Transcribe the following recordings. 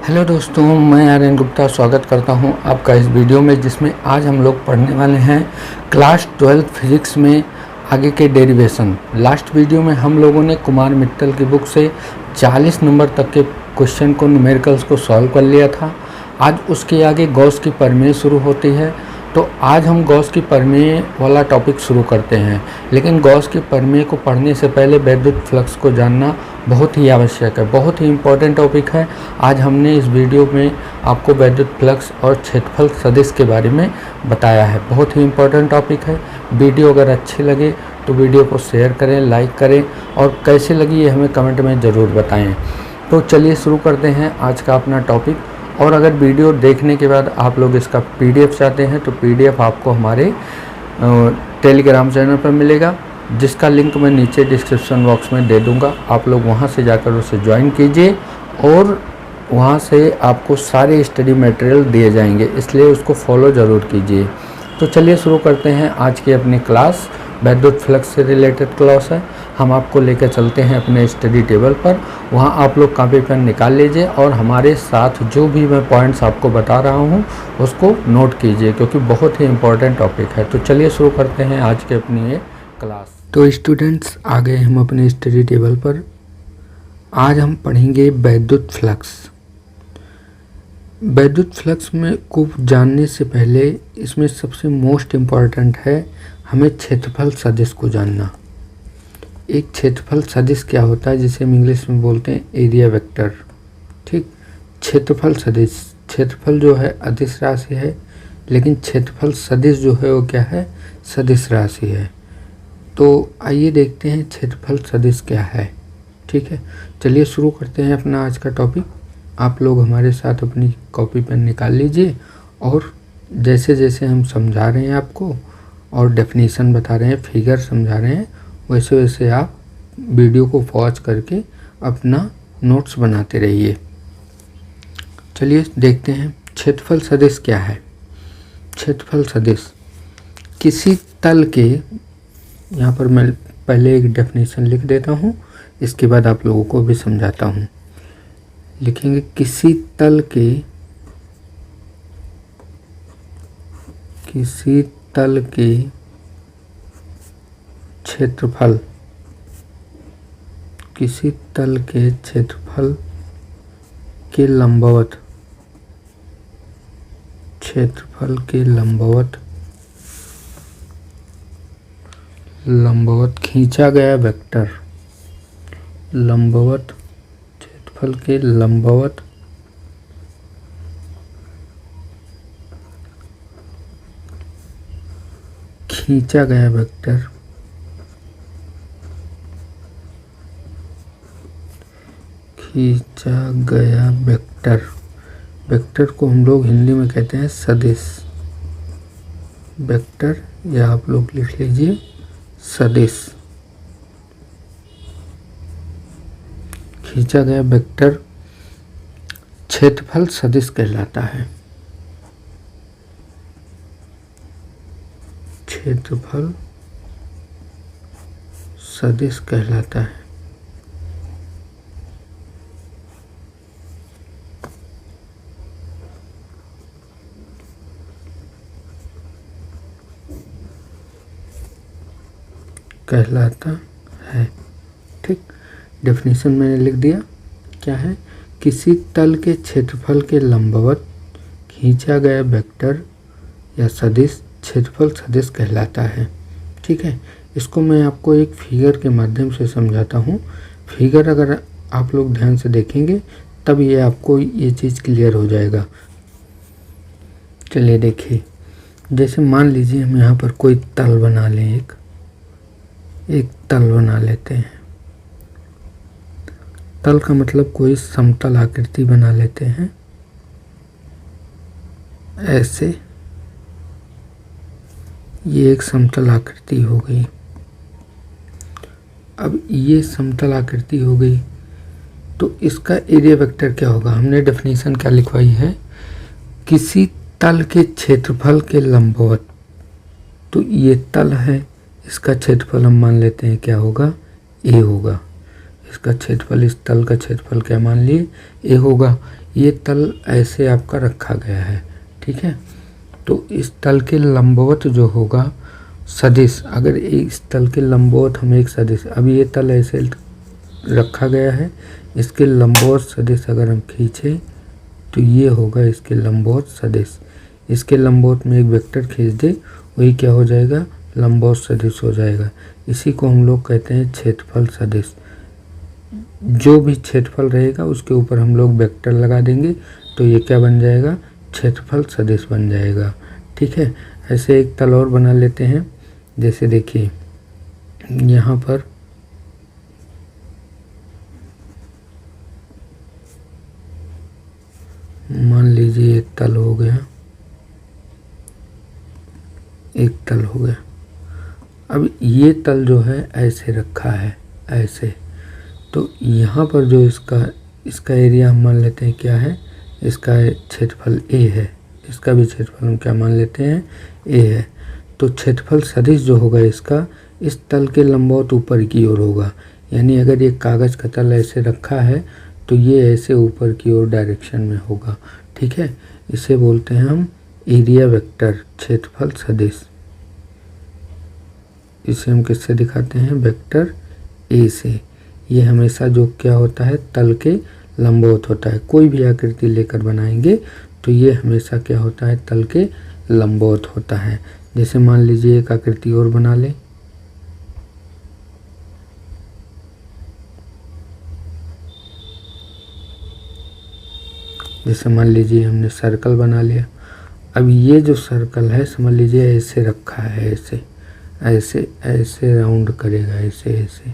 Hello दोस्तों, मैं आर्यन गुप्ता स्वागत करता हूं आपका इस वीडियो में, जिसमें आज हम लोग पढ़ने वाले हैं क्लास 12 फिजिक्स में आगे के डेरिवेशन। लास्ट वीडियो में हम लोगों ने कुमार मित्तल की बुक से 40 नंबर तक के क्वेश्चन को, न्यूमेरिकल्स को सॉल्व कर लिया था। आज उसके आगे गॉस की प्रमेय शुरू होती है, तो आज हम गॉस की प्रमेय वाला टॉपिक शुरू करते हैं। लेकिन गॉस की प्रमेय को पढ़ने से पहले वैद्युत फ्लक्स को जानना बहुत ही आवश्यक है, बहुत ही इम्पोर्टेंट टॉपिक है। आज हमने इस वीडियो में आपको वैद्युत फ्लक्स और क्षेत्रफल सदिश के बारे में बताया है। बहुत ही इम्पोर्टेंट टॉपिक है। वीडियो अगर अच्छी लगे तो वीडियो को शेयर करें, लाइक करें, और कैसी लगी ये हमें कमेंट में ज़रूर बताएं। तो चलिए शुरू करते हैं आज का अपना टॉपिक। और अगर वीडियो देखने के बाद आप लोग इसका पीडीएफ चाहते हैं तो पीडीएफ आपको हमारे टेलीग्राम चैनल पर मिलेगा, जिसका लिंक मैं नीचे डिस्क्रिप्शन बॉक्स में दे दूंगा। आप लोग वहां से जाकर उसे ज्वाइन कीजिए और वहां से आपको सारे स्टडी मटेरियल दिए जाएंगे, इसलिए उसको फॉलो ज़रूर कीजिए। तो चलिए शुरू करते हैं आज की अपनी क्लास। वैद्युत फ्लक्स से रिलेटेड क्लास है। हम आपको लेकर चलते हैं अपने स्टडी टेबल पर। वहाँ आप लोग कॉपी पेन निकाल लीजिए और हमारे साथ जो भी मैं पॉइंट्स आपको बता रहा हूँ उसको नोट कीजिए, क्योंकि बहुत ही इम्पोर्टेंट टॉपिक है। तो चलिए शुरू करते हैं आज के अपनी ये क्लास। तो स्टूडेंट्स, आ गए हम अपने स्टडी टेबल पर। आज हम पढ़ेंगे वैद्युत फ्लक्स। वैद्युत फ्लक्स में को जानने से पहले इसमें सबसे मोस्ट इम्पॉर्टेंट है हमें क्षेत्रफल सदिश को जानना। एक क्षेत्रफल सदिश क्या होता है, जिसे हम इंग्लिश में बोलते हैं एरिया वेक्टर। ठीक, क्षेत्रफल सदिश। क्षेत्रफल जो है अदिश राशि है, लेकिन क्षेत्रफल सदिश जो है वो क्या है, सदिश राशि है। तो आइए देखते हैं क्षेत्रफल सदिश क्या है। ठीक है, चलिए शुरू करते हैं अपना आज का टॉपिक। आप लोग हमारे साथ अपनी कॉपी पेन निकाल लीजिए और जैसे जैसे हम समझा रहे हैं आपको और डेफिनेशन बता रहे हैं, फिगर समझा रहे हैं, वैसे वैसे आप वीडियो को पॉज करके अपना नोट्स बनाते रहिए। चलिए देखते हैं क्षेत्रफल सदिश क्या है। क्षेत्रफल सदिश किसी तल के, यहाँ पर मैं पहले एक डेफिनेशन लिख देता हूँ, इसके बाद आप लोगों को भी समझाता हूँ। लिखेंगे किसी तल के क्षेत्रफल, किसी तल के क्षेत्रफल के लंबवत, क्षेत्रफल के लंबवत खींचा गया वेक्टर, लंबवत क्षेत्रफल के लंबवत खींचा गया वेक्टर, खींचा गया वेक्टर। वेक्टर को हम लोग हिंदी में कहते हैं सदिश। वेक्टर, या आप लोग लिख लीजिए सदिश। खींचा गया वेक्टर क्षेत्रफल सदिश कहलाता है। क्षेत्रफल सदिश कहलाता है। ठीक, डेफिनेशन मैंने लिख दिया। क्या है, किसी तल के क्षेत्रफल के लंबवत खींचा गया वेक्टर या सदिश क्षेत्रफल सदिश कहलाता है। ठीक है, इसको मैं आपको एक फिगर के माध्यम से समझाता हूँ। फिगर अगर आप लोग ध्यान से देखेंगे तब ये आपको ये चीज़ क्लियर हो जाएगा। चलिए देखिए, जैसे मान लीजिए हम यहाँ पर कोई तल बना लें, एक तल बना लेते हैं। तल का मतलब कोई समतल आकृति बना लेते हैं ऐसे। ये एक समतल आकृति हो गई। अब ये समतल आकृति हो गई तो इसका एरिया वेक्टर क्या होगा। हमने डेफिनेशन क्या लिखवाई है, किसी तल के क्षेत्रफल के लंबवत। तो ये तल है, इसका क्षेत्रफल हम मान लेते हैं क्या होगा, ए होगा। इसका क्षेत्रफल, इस तल का क्षेत्रफल क्या मान लिए, ए होगा। ये तल ऐसे आपका रखा गया है, ठीक है। तो इस तल के लंबवत जो होगा सदिश, अगर इस तल के लंबवत हम एक सदिश, अब ये तल ऐसे रखा गया है, इसके लंबवत सदिश अगर हम खींचे तो ये होगा इसके लंबवत सदिश। इसके लंबवत में एक वेक्टर खींच दे, वही क्या हो जाएगा, लंबवत सदिश हो जाएगा। इसी को हम लोग कहते हैं क्षेत्रफल सदिश। जो भी क्षेत्रफल रहेगा उसके ऊपर हम लोग वेक्टर लगा देंगे तो ये क्या बन जाएगा, क्षेत्रफल सदिश बन जाएगा, ठीक है। ऐसे एक तल और बना लेते हैं। जैसे देखिए यहाँ पर मान लीजिए एक तल हो गया, एक तल हो गया। अब ये तल जो है ऐसे रखा है, ऐसे, तो यहाँ पर जो इसका एरिया हम मान लेते हैं क्या है, इसका क्षेत्रफल ए है, इसका भी क्षेत्रफल हम क्या मान लेते हैं, ए है। तो क्षेत्रफल सदिश जो होगा इसका, इस तल के लंबवत ऊपर की ओर होगा। यानी अगर ये कागज़ का तल ऐसे रखा है तो ये ऐसे ऊपर की ओर डायरेक्शन में होगा, ठीक है। इसे बोलते हैं हम एरिया वेक्टर, क्षेत्रफल सदिश। इसे हम किससे दिखाते हैं, वेक्टर ए से। ये हमेशा जो क्या होता है, तल के लंबवत होता है। कोई भी आकृति लेकर बनाएंगे तो ये हमेशा क्या होता है, तल के लंबवत होता है। जैसे मान लीजिए एक आकृति और बना लें, जैसे मान लीजिए हमने सर्कल बना लिया। अब ये जो सर्कल है समझ लीजिए ऐसे रखा है, ऐसे ऐसे ऐसे राउंड करेगा, ऐसे ऐसे,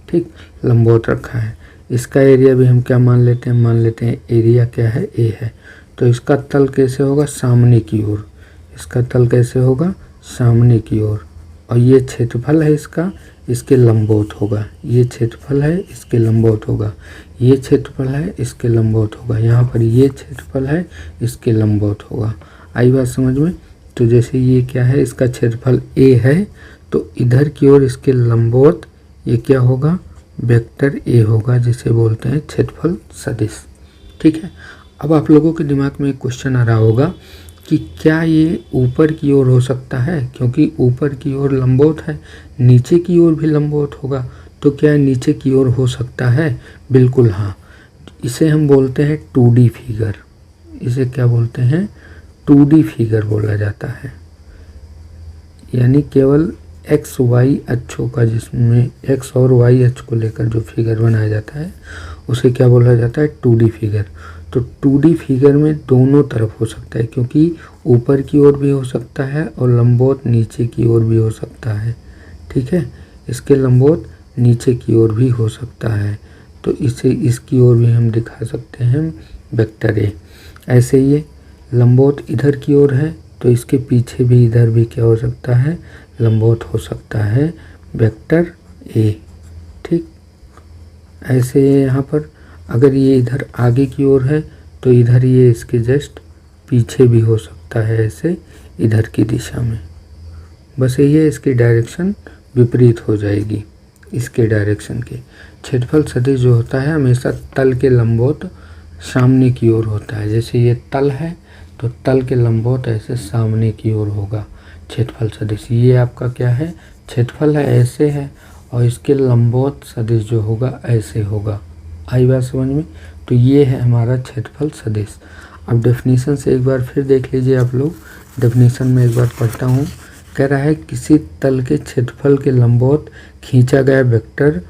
ठीक, लंबवत रखा है। इसका एरिया भी हम क्या मान लेते हैं, मान लेते हैं एरिया क्या है, ए है। तो इसका तल कैसे होगा, सामने की ओर। इसका तल कैसे होगा, सामने की ओर। और ये क्षेत्रफल है इसका, इसके लंबवत होगा। ये क्षेत्रफल है, इसके लंबवत होगा। ये क्षेत्रफल है, इसके लंबवत होगा। यहाँ पर ये क्षेत्रफल है, इसके लंबवत होगा। आई बात समझ में। तो जैसे ये क्या है, इसका क्षेत्रफल ए है, तो इधर की ओर इसके लंबवत ये क्या होगा, वेक्टर ए होगा, जिसे बोलते हैं क्षेत्रफल सदिश, ठीक है। अब आप लोगों के दिमाग में एक क्वेश्चन आ रहा होगा कि क्या ये ऊपर की ओर हो सकता है, क्योंकि ऊपर की ओर लंबवत है, नीचे की ओर भी लंबवत होगा, तो क्या नीचे की ओर हो सकता है, बिल्कुल हाँ। इसे हम बोलते हैं 2D फिगर। इसे क्या बोलते हैं, 2D फिगर बोला जाता है। यानी केवल एक्स वाई अक्षों का, जिसमें एक्स और वाई अक्ष को लेकर जो फिगर बनाया जाता है उसे क्या बोला जाता है, 2D फिगर। तो 2D फिगर में दोनों तरफ हो सकता है, क्योंकि ऊपर की ओर भी हो सकता है और लंबवत नीचे की ओर भी हो सकता है, ठीक है। इसके लंबवत नीचे की ओर भी हो सकता है, तो इसे इसकी ओर भी हम दिखा सकते हैं वेक्टर ए। ऐसे ये लंबवत इधर की ओर है, तो इसके पीछे भी इधर भी क्या हो सकता है, लंबवत हो सकता है, वेक्टर ए, ठीक। ऐसे यहाँ पर अगर ये इधर आगे की ओर है तो इधर ये इसके जस्ट पीछे भी हो सकता है, ऐसे इधर की दिशा में। बस यही है, इसकी डायरेक्शन विपरीत हो जाएगी इसके डायरेक्शन के। क्षेत्रफल सदिश जो होता है हमेशा तल के लंबवत सामने की ओर होता है। जैसे ये तल है तो तल के लंबवत ऐसे सामने की ओर होगा क्षेत्रफल सदिश। ये आपका क्या है, क्षेत्रफल है, ऐसे है, और इसके लंबवत सदिश जो होगा ऐसे होगा। आई बात समझ में। तो ये है हमारा क्षेत्रफल सदिश। अब डेफिनेशन से एक बार फिर देख लीजिए आप लोग। डेफिनेशन में एक बार पढ़ता हूँ। कह रहा है किसी तल के क्षेत्रफल के लंबवत खींचा गया वेक्टर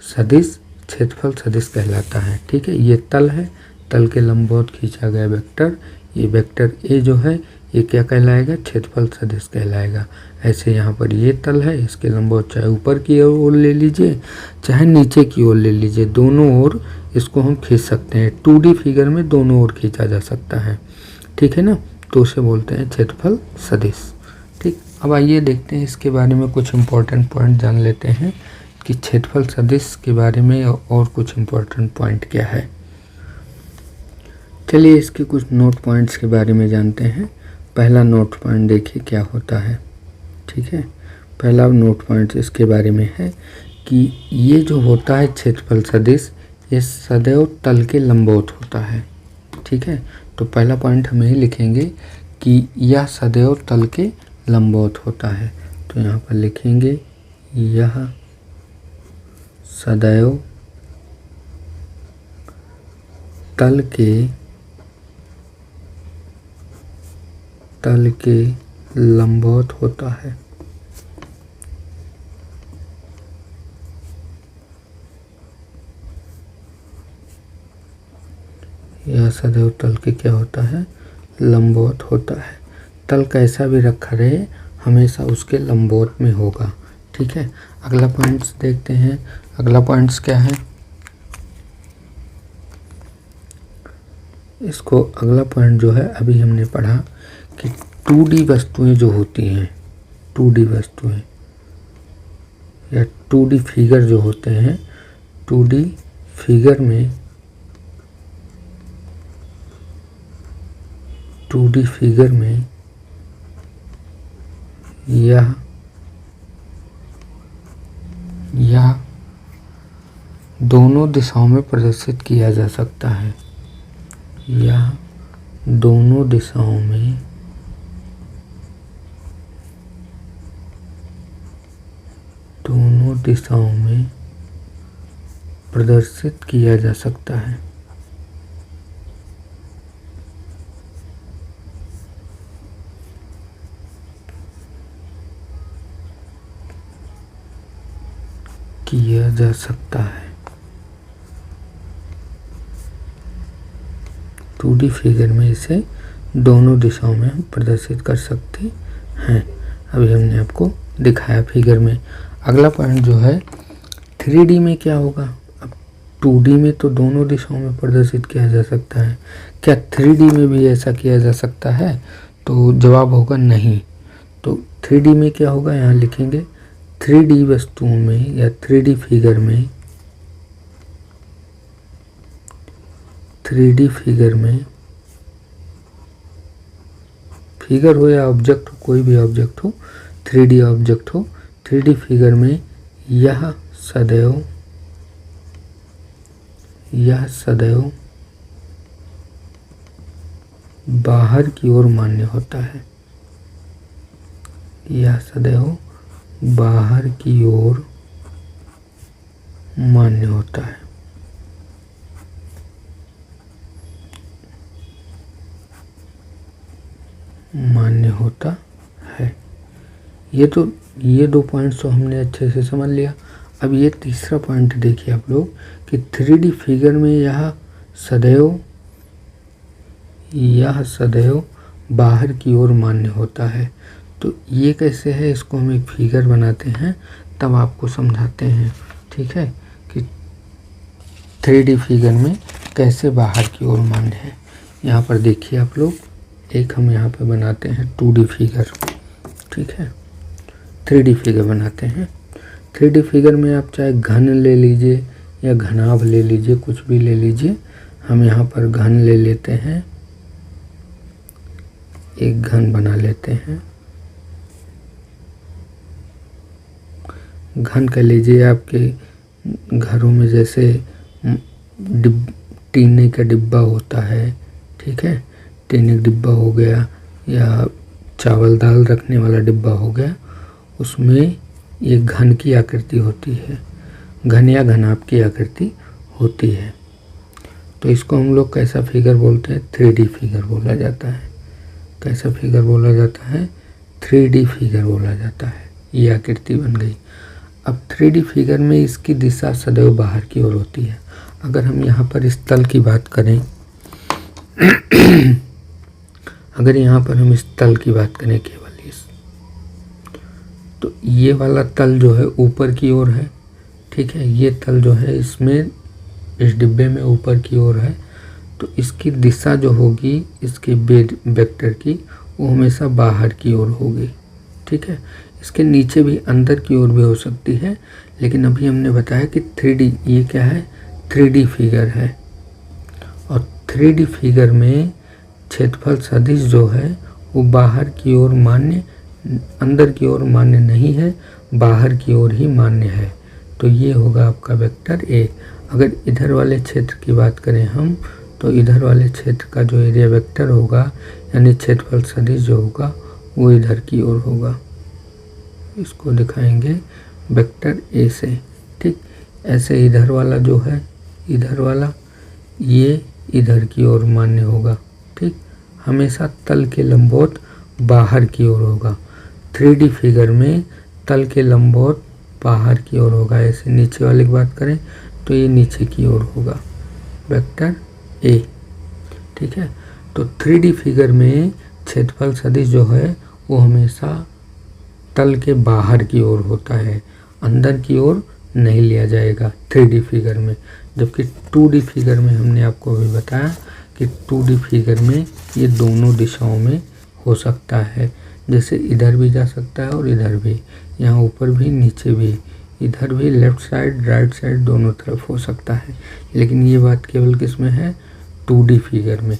सदिश क्षेत्रफल सदिश कहलाता है, ठीक है। ये तल है, तल के लंबवत खींचा गया वेक्टर, ये वेक्टर ए जो है ये क्या कहलाएगा, क्षेत्रफल सदिश कहलाएगा। ऐसे यहाँ पर ये तल है, इसके लंबवत चाहे ऊपर की ओर ले लीजिए चाहे नीचे की ओर ले लीजिए, दोनों ओर इसको हम खींच सकते हैं। 2D फिगर में दोनों ओर खींचा जा सकता है, ठीक है ना। तो उसे बोलते हैं क्षेत्रफल सदिश, ठीक। अब आइए देखते हैं इसके बारे में कुछ इम्पोर्टेंट पॉइंट जान लेते हैं कि क्षेत्रफल सदिश के बारे में और कुछ इम्पोर्टेंट पॉइंट क्या है। चलिए इसके कुछ नोट पॉइंट्स के बारे में जानते हैं। पहला नोट पॉइंट देखिए क्या होता है, ठीक है। पहला नोट पॉइंट इसके बारे में है कि ये जो होता है क्षेत्रफल सदिश, ये सदैव तल के लंबवत होता है, ठीक है। तो पहला पॉइंट हम यही लिखेंगे कि यह सदैव तल के लंबवत होता है। तो यहाँ पर लिखेंगे यह सदैव तल के लंबवत होता है। यह सदैव तल के क्या होता है? लंबवत होता है। तल कैसा भी रखा रहे हमेशा उसके लंबवत में होगा। ठीक है। अगला पॉइंट्स देखते हैं। अगला पॉइंट्स क्या है? इसको अगला पॉइंट जो है अभी हमने पढ़ा कि 2D वस्तुएं जो होती हैं, 2D वस्तुएं या 2D फिगर जो होते हैं, 2D फिगर में 2D फिगर में यह दोनों दिशाओं में प्रदर्शित किया जा सकता है। यह दोनों दिशाओं में प्रदर्शित किया जा सकता है। किया जा सकता है। 2D फिगर में इसे दोनों दिशाओं में हम प्रदर्शित कर सकते हैं। अभी हमने आपको दिखाया फिगर में। अगला पॉइंट जो है 3D में क्या होगा? अब 2D में तो दोनों दिशाओं में प्रदर्शित किया जा सकता है, क्या 3D में भी ऐसा किया जा सकता है? तो जवाब होगा नहीं। तो 3D में क्या होगा? यहाँ लिखेंगे 3D वस्तुओं में या 3D फिगर में 3D फिगर में फिगर हो या ऑब्जेक्ट हो, कोई भी ऑब्जेक्ट हो, 3D ऑब्जेक्ट हो, 3D फिगर में यह सदैव बाहर की ओर मान्य होता है। यह सदैव बाहर की ओर मान्य होता है। मान्य होता है। ये दो पॉइंट्स तो हमने अच्छे से समझ लिया। अब ये तीसरा पॉइंट देखिए आप लोग कि 3D फिगर में यह सदैव बाहर की ओर मान्य होता है। तो ये कैसे है? इसको हम एक फिगर बनाते हैं तब आपको समझाते हैं। ठीक है कि 3D फिगर में कैसे बाहर की ओर मान्य है। यहाँ पर देखिए आप लोग, एक हम यहाँ पे बनाते हैं 2D फिगर। ठीक है, 3D फिगर बनाते हैं। 3D फिगर में आप चाहे घन ले लीजिए या घनाभ ले लीजिए, कुछ भी ले लीजिए। हम यहाँ पर घन ले लेते हैं, एक घन बना लेते हैं। घन कर लीजिए। आपके घरों में जैसे टीने का डिब्बा होता है, ठीक है, टीने का डिब्बा हो गया या चावल दाल रखने वाला डिब्बा हो गया, उसमें एक घन की आकृति होती है, घन या घनाभ की आकृति होती है। तो इसको हम लोग कैसा फिगर बोलते हैं? 3D फिगर बोला जाता है। कैसा फिगर बोला जाता है? 3D फिगर बोला जाता है। ये आकृति बन गई। अब 3D फिगर में इसकी दिशा सदैव बाहर की ओर होती है। अगर हम यहाँ पर इस तल की बात करें अगर यहाँ पर हम इस तल की बात करें केवल इस, तो ये वाला तल जो है ऊपर की ओर है। ठीक है, ये तल जो है इसमें इस डिब्बे में ऊपर की ओर है। तो इसकी दिशा जो होगी इसके वेक्टर की, वो हमेशा बाहर की ओर होगी। ठीक है, इसके नीचे भी अंदर की ओर भी हो सकती है, लेकिन अभी हमने बताया कि 3D, ये क्या है? 3D फिगर है। और 3D फिगर में क्षेत्रफल सदिश जो है वो बाहर की ओर मान्य, अंदर की ओर मान्य नहीं है, बाहर की ओर ही मान्य है। तो ये होगा आपका वेक्टर ए। अगर इधर वाले क्षेत्र की बात करें हम, तो इधर वाले क्षेत्र का जो एरिया वेक्टर होगा यानी क्षेत्रफल सदिश जो होगा वो इधर की ओर होगा। इसको दिखाएंगे वेक्टर ए से। ठीक, ऐसे इधर वाला जो है, इधर वाला ये इधर की ओर मान्य होगा। ठीक, हमेशा तल के लंबवत बाहर की ओर होगा। 3D फिगर में तल के लंबवत बाहर की ओर होगा। ऐसे नीचे वाले की बात करें तो ये नीचे की ओर होगा वेक्टर ए। ठीक है, तो 3D फिगर में क्षेत्रफल सदिश जो है वो हमेशा तल के बाहर की ओर होता है, अंदर की ओर नहीं लिया जाएगा 3D फिगर में। जबकि 2D फिगर में हमने आपको अभी बताया कि 2D फिगर में ये दोनों दिशाओं में हो सकता है, जैसे इधर भी जा सकता है और इधर भी, यहाँ ऊपर भी नीचे भी, इधर भी लेफ्ट साइड राइट साइड दोनों तरफ हो सकता है। लेकिन ये बात केवल किस में है, 2D फिगर में,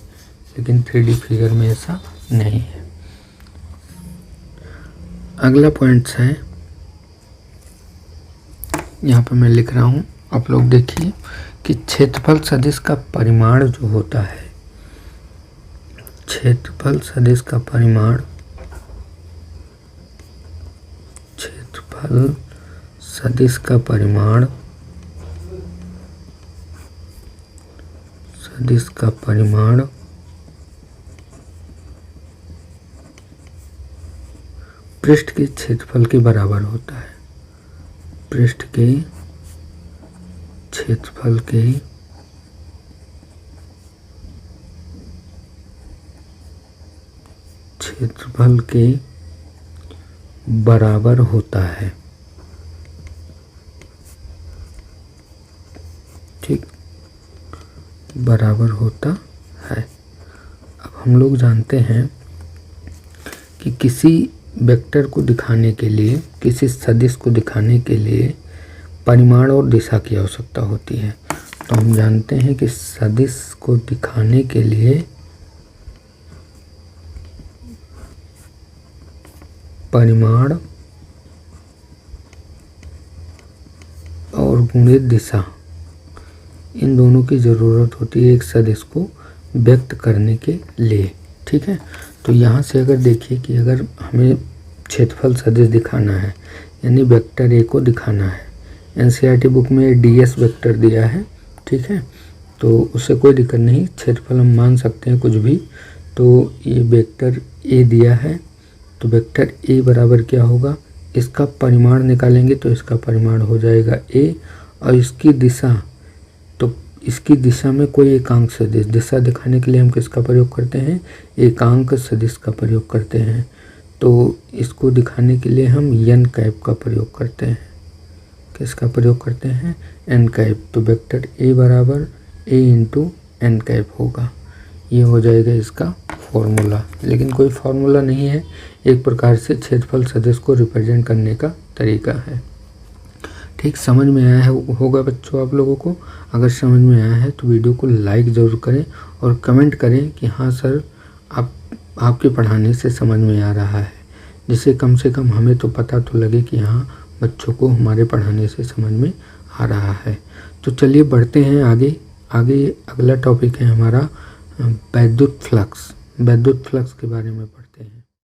लेकिन 3D फिगर में ऐसा नहीं है। अगला पॉइंट्स है, यहाँ पर मैं लिख रहा हूँ, आप लोग देखिए कि क्षेत्रफल सदिश का परिमाण जो होता है, क्षेत्रफल सदिश का परिमाण, क्षेत्रफल सदिश का परिमाण, सदिश का परिमाण पृष्ठ के क्षेत्रफल के बराबर होता है। पृष्ठ के क्षेत्रफल के बराबर होता है। ठीक, बराबर होता है। अब हम लोग जानते हैं कि किसी वेक्टर को दिखाने के लिए, किसी सदिश को दिखाने के लिए परिमाण और दिशा की आवश्यकता होती है। तो हम जानते हैं कि सदिश को दिखाने के लिए परिमाण और गुणित दिशा, इन दोनों की ज़रूरत होती है एक सदिश को व्यक्त करने के लिए। ठीक है, तो यहाँ से अगर देखिए कि अगर हमें क्षेत्रफल सदिश दिखाना है यानी वेक्टर ए को दिखाना है, एनसीईआरटी बुक में डीएस वेक्टर दिया है। ठीक है, तो उससे कोई दिक्कत नहीं, क्षेत्रफल हम मान सकते हैं कुछ भी। तो ये वेक्टर ए दिया है, तो वेक्टर ए बराबर क्या होगा, इसका परिमाण निकालेंगे तो इसका परिमाण हो जाएगा ए, और इसकी दिशा, तो इसकी दिशा में कोई एकांक सदिश, दिशा दिखाने के लिए हम किसका प्रयोग करते हैं, एकांक सदिश का प्रयोग करते हैं। तो इसको दिखाने के लिए हम एन कैप का प्रयोग करते हैं। किसका प्रयोग करते हैं, एन कैप। तो वेक्टर ए बराबर ए इंटू एन कैप होगा। ये हो जाएगा इसका फॉर्मूला, लेकिन कोई फॉर्मूला नहीं है, एक प्रकार से क्षेत्रफल सदिश को रिप्रेजेंट करने का तरीका है। ठीक, समझ में आया है होगा बच्चों आप लोगों को। अगर समझ में आया है तो वीडियो को लाइक ज़रूर करें और कमेंट करें कि हाँ सर आपके पढ़ाने से समझ में आ रहा है, जिससे कम से कम हमें तो पता तो लगे कि हाँ बच्चों को हमारे पढ़ाने से समझ में आ रहा है। तो चलिए बढ़ते हैं आगे। अगला टॉपिक है हमारा वैद्युत फ्लक्स। वैद्युत फ्लक्स के बारे में